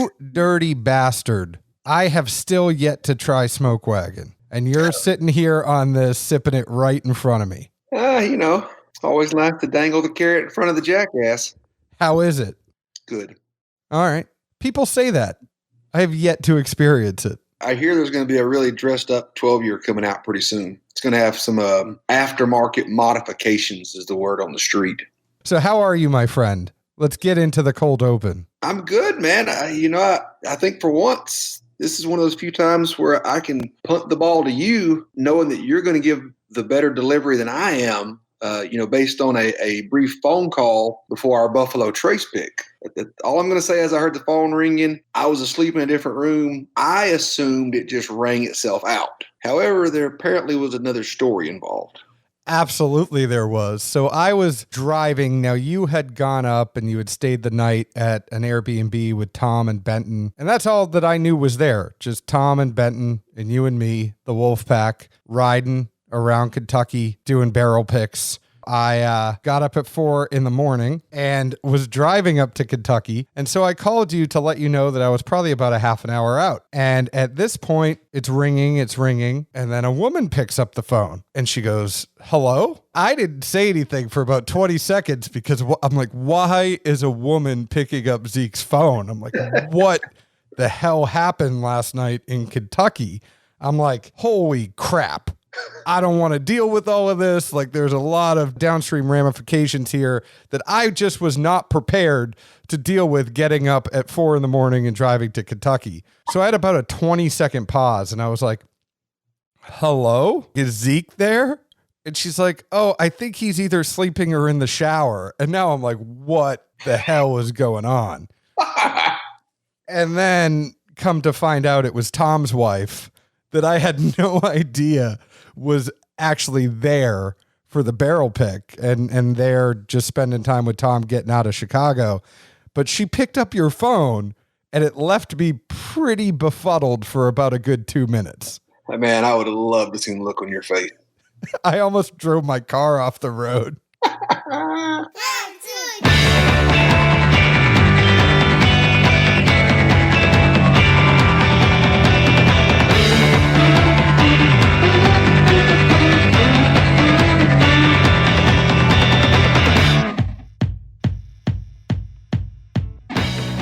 You dirty bastard. I have still yet to try Smoke Wagon. And you're sitting here on this, sipping it right in front of me. Always nice to dangle the carrot in front of the jackass. How is it? Good. All right. People say that. I have yet to experience it. I hear there's going to be a really dressed up 12-year coming out pretty soon. It's going to have some aftermarket modifications is the word on the street. So how are you, my friend? Let's get into the cold open. I'm good, man. I think for once, this is one of those few times where I can punt the ball to you knowing that you're going to give the better delivery than I am. Based on a brief phone call before our Buffalo Trace pick. All I'm going to say is I heard the phone ringing. I was asleep in a different room. I assumed it just rang itself out. However, there apparently was another story involved. Absolutely there was. So I was driving. Now you had gone up and you had stayed the night at an Airbnb with Tom and Benton. And that's all that I knew was there. Just Tom and Benton and you and me, the wolf pack, riding around Kentucky, doing barrel picks. I got up at 4 a.m. and was driving up to Kentucky. And so I called you to let you know that I was probably about a half an hour out. And at this point, it's ringing. And then a woman picks up the phone and she goes, hello? I didn't say anything for about 20 seconds because I'm like, why is a woman picking up Zeke's phone? I'm like, what the hell happened last night in Kentucky? I'm like, holy crap. I don't want to deal with all of this. Like, there's a lot of downstream ramifications here that I just was not prepared to deal with getting up at 4 a.m. and driving to Kentucky. So I had about a 20-second pause and I was like, hello? Is Zeke there? And she's like, oh, I think he's either sleeping or in the shower. And now I'm like, what the hell is going on? And then come to find out it was Tom's wife that I had no idea was actually there for the barrel pick and they're just spending time with Tom getting out of Chicago. But she picked up your phone and it left me pretty befuddled for about a good 2 minutes. Man, I would have loved to see the look on your face. I almost drove my car off the road.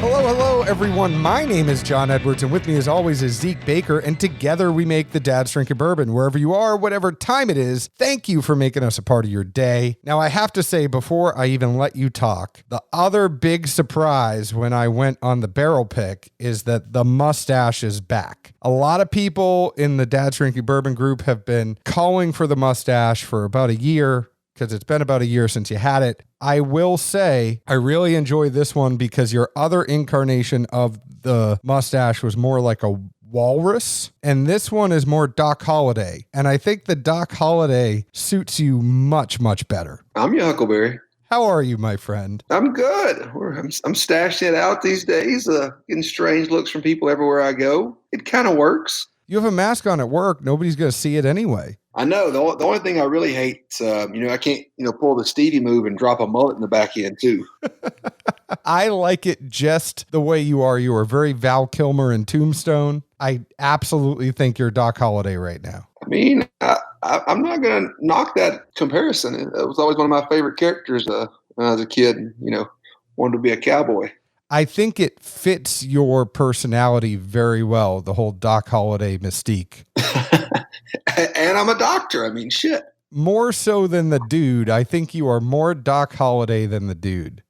Hello, everyone. My name is John Edwards, and with me, as always, is Zeke Baker, and together we make the Dad's Drinking Bourbon. Wherever you are, whatever time it is, thank you for making us a part of your day. Now, I have to say, before I even let you talk, the other big surprise when I went on the barrel pick is that the mustache is back. A lot of people in the Dad's Drinking Bourbon group have been calling for the mustache for about a year, because it's been about a year since you had it. I will say I really enjoy this one because your other incarnation of the mustache was more like a walrus, and this one is more Doc Holliday. And I think the Doc Holliday suits you much, much better. I'm your Huckleberry. How are you, my friend? I'm good. I'm stashing it out these days, getting strange looks from people everywhere I go. It kind of works. You have a mask on at work. Nobody's going to see it anyway. I know. The only thing I really hate, I can't, pull the Stevie move and drop a mullet in the back end too. I like it just the way you are. You are very Val Kilmer in Tombstone. I absolutely think you're Doc Holliday right now. I mean, I'm not going to knock that comparison. It was always one of my favorite characters when I was a kid, wanted to be a cowboy. I think it fits your personality very well, the whole Doc Holliday mystique. And I'm a doctor. I mean, shit. More so than the dude. I think you are more Doc Holliday than the dude.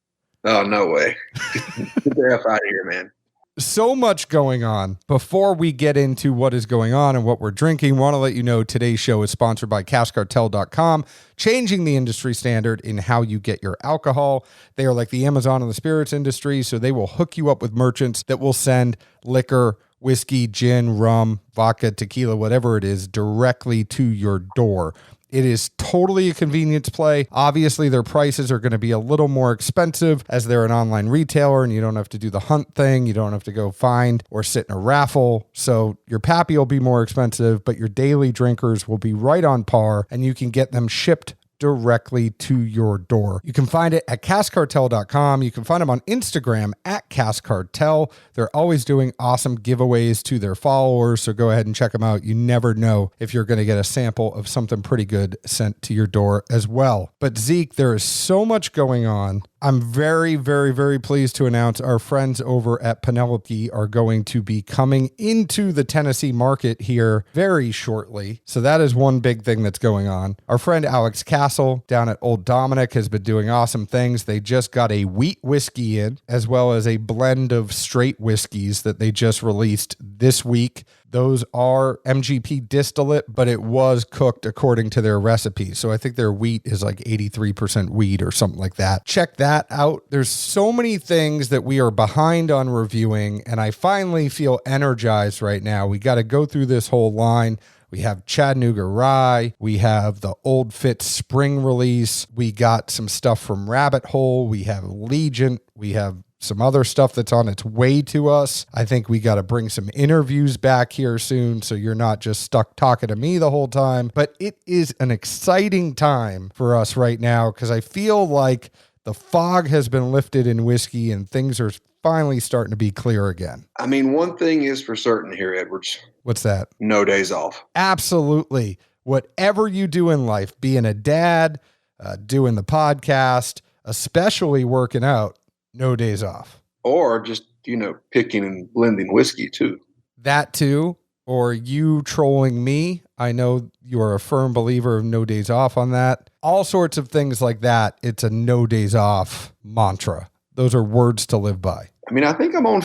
Oh, no way. Get the F out of here, man. So much going on. Before we get into what is going on and what we're drinking, want to let you know today's show is sponsored by CashCartel.com, changing the industry standard in how you get your alcohol. They are like the Amazon of the spirits industry, so they will hook you up with merchants that will send liquor, whiskey, gin, rum, vodka, tequila, whatever it is, directly to your door. It is totally a convenience play. Obviously, their prices are going to be a little more expensive as they're an online retailer and you don't have to do the hunt thing. You don't have to go find or sit in a raffle. So your pappy will be more expensive, but your daily drinkers will be right on par and you can get them shipped directly to your door. You can find it at caskcartel.com. You can find them on Instagram at caskcartel. They're always doing awesome giveaways to their followers, so go ahead and check them out. You never know if you're going to get a sample of something pretty good sent to your door as well. But Zeke, there is so much going on. I'm very, very, very pleased to announce our friends over at Penelope are going to be coming into the Tennessee market here very shortly. So that is one big thing that's going on. Our friend Alex Castle down at Old Dominic has been doing awesome things. They just got a wheat whiskey in, as well as a blend of straight whiskeys that they just released this week. Those are MGP distillate, but it was cooked according to their recipe. So I think their wheat is like 83% wheat or something like that. Check that out. There's so many things that we are behind on reviewing, and I finally feel energized right now. We got to go through this whole line. We have Chattanooga Rye. We have the Old Fit Spring release. We got some stuff from Rabbit Hole. We have Legion. We have some other stuff that's on its way to us. I think we got to bring some interviews back here soon, so you're not just stuck talking to me the whole time. But it is an exciting time for us right now because I feel like the fog has been lifted in whiskey and things are finally starting to be clear again. I mean, one thing is for certain here, Edwards. What's that? No days off. Absolutely. Whatever you do in life, being a dad, doing the podcast, especially working out, no days off. Or just, picking and blending whiskey too. That too. Or you trolling me. I know you are a firm believer of no days off on that. All sorts of things like that. It's a no days off mantra. Those are words to live by. I mean, I think I'm on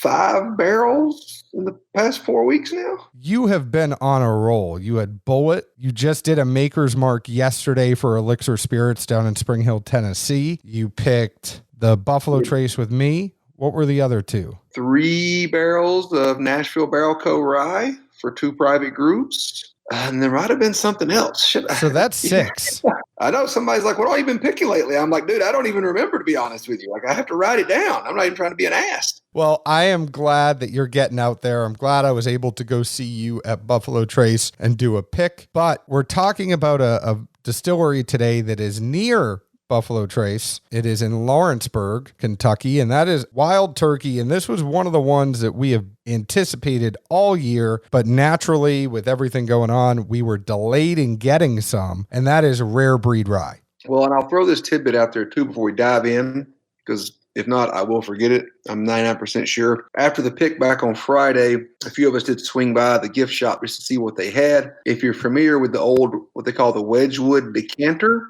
5 barrels in the past 4 weeks now. You have been on a roll. You had Bullet. You just did a Maker's Mark yesterday for Elixir Spirits down in Spring Hill, Tennessee. You picked the Buffalo Trace with me. What were the other 2? 3 barrels of Nashville Barrel Co. Rye for 2 private groups. And there might have been something else. So that's 6. I know somebody's like, what have you been picking lately? I'm like, dude, I don't even remember, to be honest with you. Like, I have to write it down. I'm not even trying to be an ass. Well, I am glad that you're getting out there. I'm glad I was able to go see you at Buffalo Trace and do a pick. But we're talking about a distillery today that is near Buffalo Trace. It is in Lawrenceburg, Kentucky, and that is Wild Turkey. And this was one of the ones that we have anticipated all year, but naturally, with everything going on, we were delayed in getting some, and that is Rare Breed Rye. Well, and I'll throw this tidbit out there too before we dive in, because if not, I will forget it. I'm 99% sure. After the pick back on Friday, a few of us did swing by the gift shop just to see what they had. If you're familiar with the old, what they call the Wedgwood decanter,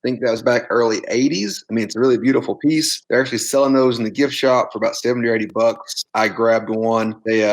I think that was back early 80s. I mean, it's a really beautiful piece. They're actually selling those in the gift shop for about 70 or 80 bucks. I grabbed one. They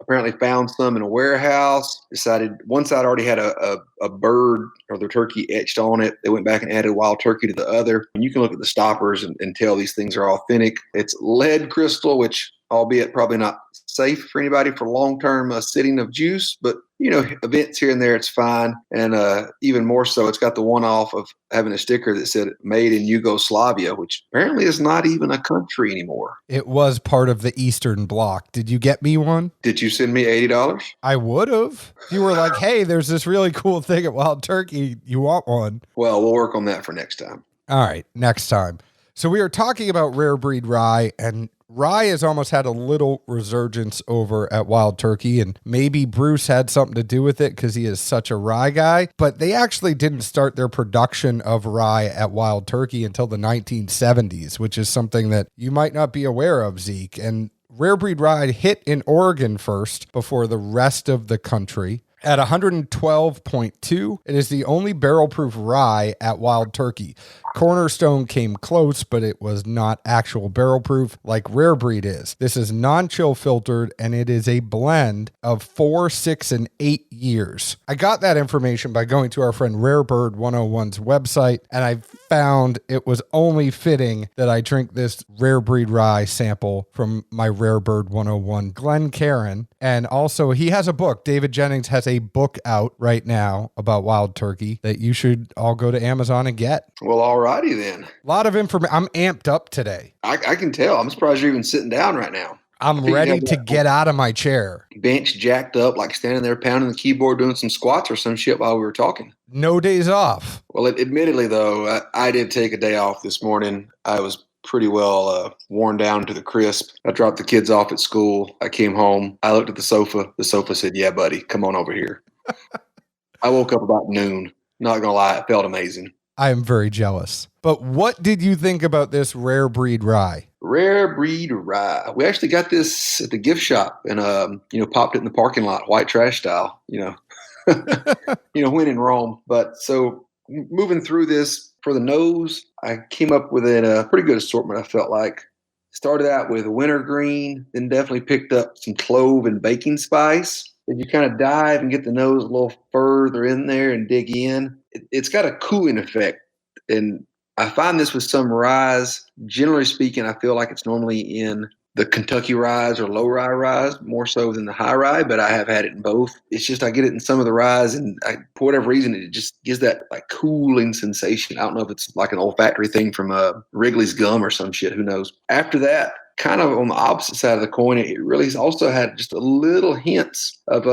apparently found some in a warehouse, decided one side already had a bird or the turkey etched on it. They went back and added wild turkey to the other. And you can look at the stoppers and tell these things are authentic. It's lead crystal, which albeit probably not safe for anybody for long-term sitting of juice, but events here and there, it's fine. And even more so, it's got the one-off of having a sticker that said made in Yugoslavia, which apparently is not even a country anymore. It was part of the Eastern Bloc. Did you get me one? Did you send me $80? I would have. You were like, hey, there's this really cool thing at Wild Turkey. You want one? Well, we'll work on that for next time. All right, next time. So we are talking about Rare Breed Rye, and Rye has almost had a little resurgence over at Wild Turkey, and maybe Bruce had something to do with it because he is such a rye guy, but they actually didn't start their production of rye at Wild Turkey until the 1970s, which is something that you might not be aware of, Zeke. And Rare Breed Rye hit in Oregon first before the rest of the country. At 112.2, it is the only barrel-proof rye at Wild Turkey. Cornerstone came close, but it was not actual barrel-proof like Rare Breed is. This is non-chill filtered, and it is a blend of 4, 6, and 8 years. I got that information by going to our friend Rarebird 101's website, and I found it was only fitting that I drink this Rare Breed Rye sample from my Rarebird 101 Glenn Caron. And also, he has a book. David Jennings has a book out right now about Wild Turkey that you should all go to Amazon and get. Well, alrighty then. A lot of information. I'm amped up today. I can tell. I'm surprised you're even sitting down right now. I'm You'd ready have to get out of my chair. bench jacked up, like standing there pounding the keyboard, doing some squats or some shit while we were talking. No days off. Well, admittedly, though, I did take a day off this morning. I was pretty well worn down to the crisp. I dropped the kids off at school. I came home. I looked at the sofa. The sofa said, "Yeah, buddy, come on over here." I woke up about noon. Not going to lie, it felt amazing. I am very jealous. But what did you think about this rare breed rye? Rare Breed Rye. We actually got this at the gift shop and popped it in the parking lot, white trash style. When in Rome. But so moving through this for the nose, I came up with a pretty good assortment. I felt like started out with wintergreen, then definitely picked up some clove and baking spice. If you kind of dive and get the nose a little further in there and dig in, it's got a cooling effect. And I find this with some ryes. Generally speaking, I feel like it's normally in the Kentucky ryes or low rye ryes more so than the high rye, but I have had it in both. It's just I get it in some of the ryes, and for whatever reason, it just gives that like cooling sensation. I don't know if it's like an olfactory thing from Wrigley's gum or some shit. Who knows? After that, kind of on the opposite side of the coin, it really also had just a little hints of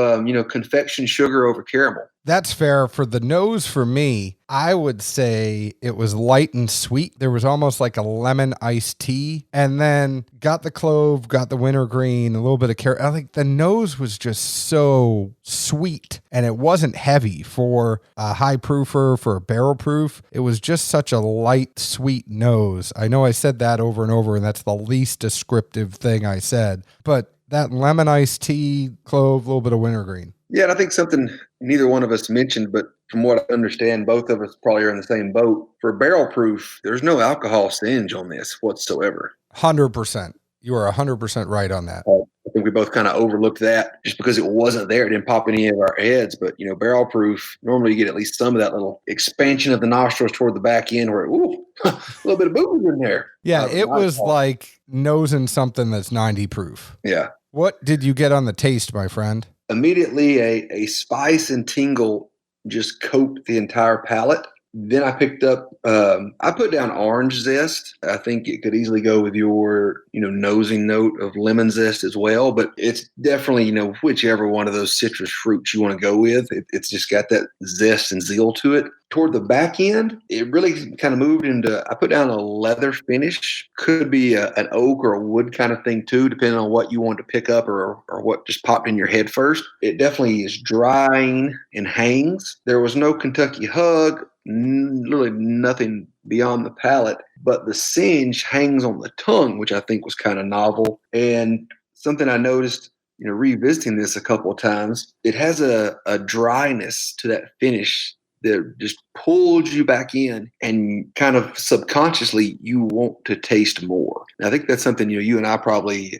confection sugar over caramel. That's fair. For the nose, for me, I would say it was light and sweet. There was almost like a lemon iced tea, and then got the clove, got the wintergreen, a little bit of caramel. I think the nose was just so sweet, and it wasn't heavy for a high proofer, for a barrel proof. It was just such a light, sweet nose. I know I said that over and over, and that's the least descriptive thing I said, but that lemon iced tea, clove, a little bit of wintergreen. Yeah, and I think something neither one of us mentioned, but from what I understand, both of us probably are in the same boat. For barrel proof, there's no alcohol singe on this whatsoever. 100%. You are 100% right on that. I think we both kind of overlooked that just because it wasn't there. It didn't pop in any of our heads. But, barrel proof, normally you get at least some of that little expansion of the nostrils toward the back end where, ooh, a little bit of booze in there. Yeah, it was like nosing something that's 90 proof. Yeah. What did you get on the taste, my friend? Immediately, a spice and tingle just coat the entire palate. Then I picked up, I put down orange zest. I think it could easily go with your, nosing note of lemon zest as well. But it's definitely, whichever one of those citrus fruits you want to go with. It's just got that zest and zeal to it. Toward the back end, it really kind of moved into, I put down a leather finish. Could be an oak or a wood kind of thing too, depending on what you want to pick up or what just popped in your head first. It definitely is drying and hangs. There was no Kentucky hug. Literally nothing beyond the palate, but the singe hangs on the tongue, which I think was kind of novel. And something I noticed, revisiting this a couple of times, it has a dryness to that finish that just pulls you back in, and kind of subconsciously you want to taste more. And I think that's something you and I probably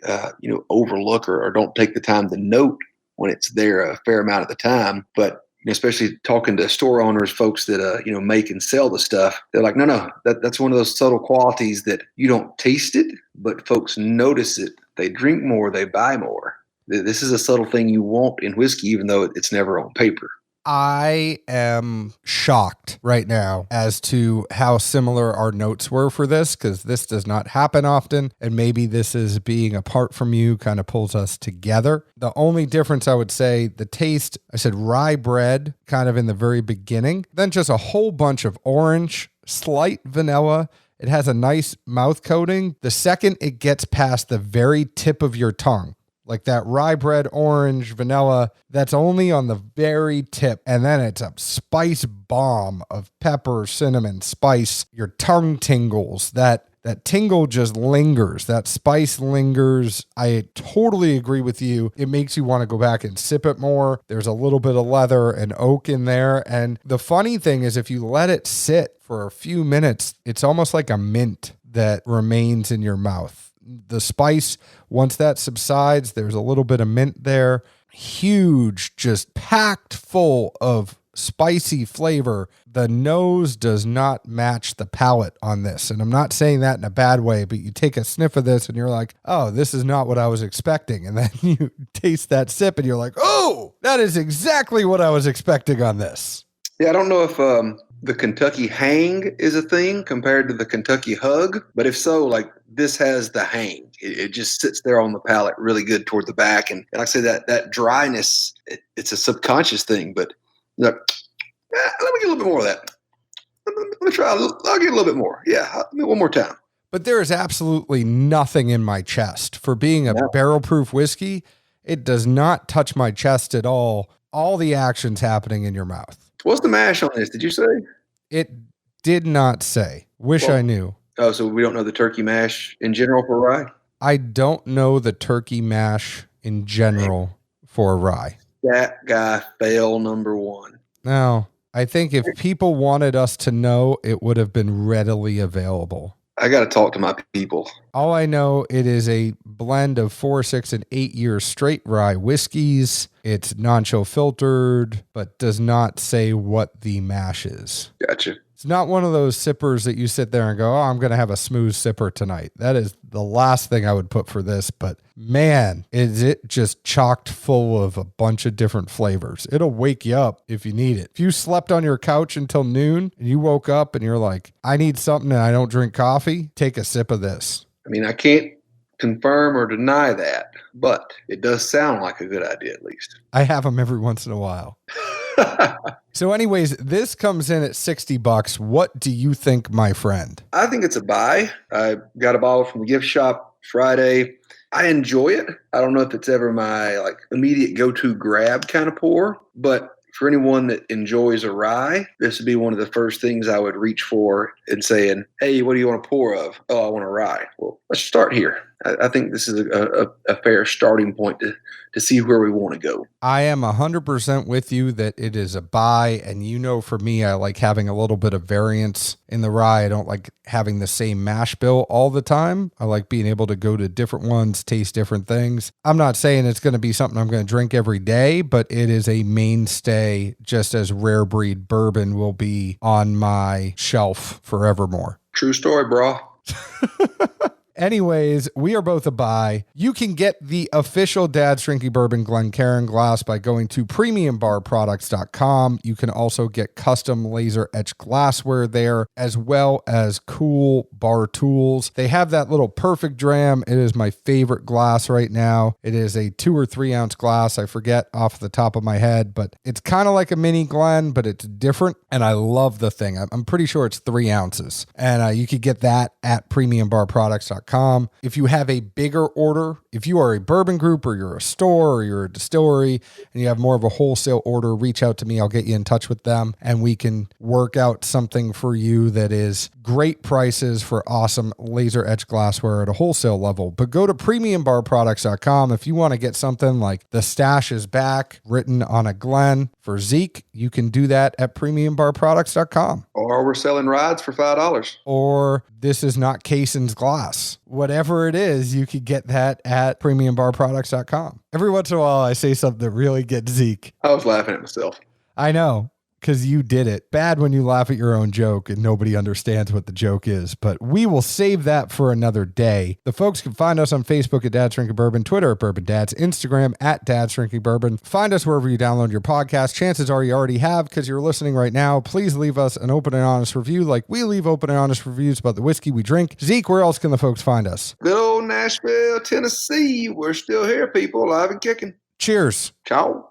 overlook or don't take the time to note when it's there a fair amount of the time, but especially talking to store owners, folks that make and sell the stuff, they're like, no, that's one of those subtle qualities that you don't taste it, but folks notice it. They drink more, they buy more. This is a subtle thing you want in whiskey, even though it's never on paper. I am shocked right now as to how similar our notes were for this, because this does not happen often. And maybe this is being apart from you kind of pulls us together. The only difference I would say, the taste, I said rye bread kind of in the very beginning, then just a whole bunch of orange, slight vanilla. It has a nice mouth coating. The second it gets past the very tip of your tongue, like that rye bread, orange, vanilla, that's only on the very tip. And then it's a spice bomb of pepper, cinnamon, spice. Your tongue tingles. That tingle just lingers. That spice lingers. I totally agree with you. It makes you want to go back and sip it more. There's a little bit of leather and oak in there. And the funny thing is, if you let it sit for a few minutes, it's almost like a mint that remains in your mouth. The spice, once that subsides, there's a little bit of mint there. Huge, just packed full of spicy flavor. The nose does not match the palate on this. And I'm not saying that in a bad way, but you take a sniff of this and you're like, oh, this is not what I was expecting. And then you taste that sip and you're like, oh, that is exactly what I was expecting on this. Yeah, I don't know if the Kentucky hang is a thing compared to the Kentucky hug, but if so, like this has the hang. it just sits there on the palate really good toward the back. And like I say, that dryness, it's a subconscious thing, but look, let me get a little bit more of that. Let me try. I'll get a little bit more. Yeah, one more time. But there is absolutely nothing in my chest. For being a barrel proof whiskey, it does not touch my chest at all. All the action's happening in your mouth. What's the mash on this? Did you say? It did not say. Wish I knew. Oh, so we don't know the turkey mash in general for rye? I don't know the turkey mash in general for rye. That guy fail number one. Now, I think if people wanted us to know, it would have been readily available. I got to talk to my people. All I know, it is a blend of 4, 6, and 8 year straight rye whiskeys. It's non-chill filtered, but does not say what the mash is. Gotcha. It's not one of those sippers that you sit there and go, oh, I'm going to have a smooth sipper tonight. That is the last thing I would put for this. But man, is it just chocked full of a bunch of different flavors. It'll wake you up if you need it. If you slept on your couch until noon and you woke up and you're like, I need something and I don't drink coffee, take a sip of this. I mean, I can't confirm or deny that, but it does sound like a good idea at least. I have them every once in a while. So anyways, this comes in at $60. What do you think, my friend? I think it's a buy. I got a bottle from the gift shop Friday. I enjoy it. I don't know if it's ever my immediate go-to grab kind of pour, but for anyone that enjoys a rye, this would be one of the first things I would reach for and saying, hey, what do you want to pour of? Oh, I want a rye. Well, let's start here. I think this is a fair starting point to see where we want to go. I am 100% with you that it is a buy. And for me, I like having a little bit of variance in the rye. I don't like having the same mash bill all the time. I like being able to go to different ones, taste different things. I'm not saying it's going to be something I'm going to drink every day, but it is a mainstay, just as rare breed bourbon will be on my shelf forevermore. True story, bro. Anyways, we are both a buy. You can get the official Dad's Drinking Bourbon Glencairn glass by going to premiumbarproducts.com. You can also get custom laser etched glassware there, as well as cool bar tools. They have that little perfect dram. It is my favorite glass right now. It is a 2 or 3 ounce glass. I forget off the top of my head, but it's kind of like a mini Glen, but it's different. And I love the thing. I'm pretty sure it's 3 ounces. And you could get that at premiumbarproducts.com. If you have a bigger order, if you are a bourbon group or you're a store or you're a distillery and you have more of a wholesale order, reach out to me. I'll get you in touch with them and we can work out something for you that is great prices for awesome laser etched glassware at a wholesale level. But go to premiumbarproducts.com if you want to get something like The Stash is Back written on a Glen for Zeke. You can do that at premiumbarproducts.com. Or we're selling rides for $5. Or This Is Not Cason's Glass. Whatever it is, you could get that at premiumbarproducts.com. Every once in a while, I say something that really gets Zeke. I was laughing at myself. I know, because you did it. Bad when you laugh at your own joke and nobody understands what the joke is, but we will save that for another day. The folks can find us on Facebook at Dad's Drinking Bourbon, Twitter at Bourbon Dads, Instagram at Dad's Drinking Bourbon. Find us wherever you download your podcast. Chances are you already have because you're listening right now. Please leave us an open and honest review like we leave open and honest reviews about the whiskey we drink. Zeke, where else can the folks find us? Good old Nashville, Tennessee. We're still here, people, alive and kicking. Cheers. Ciao.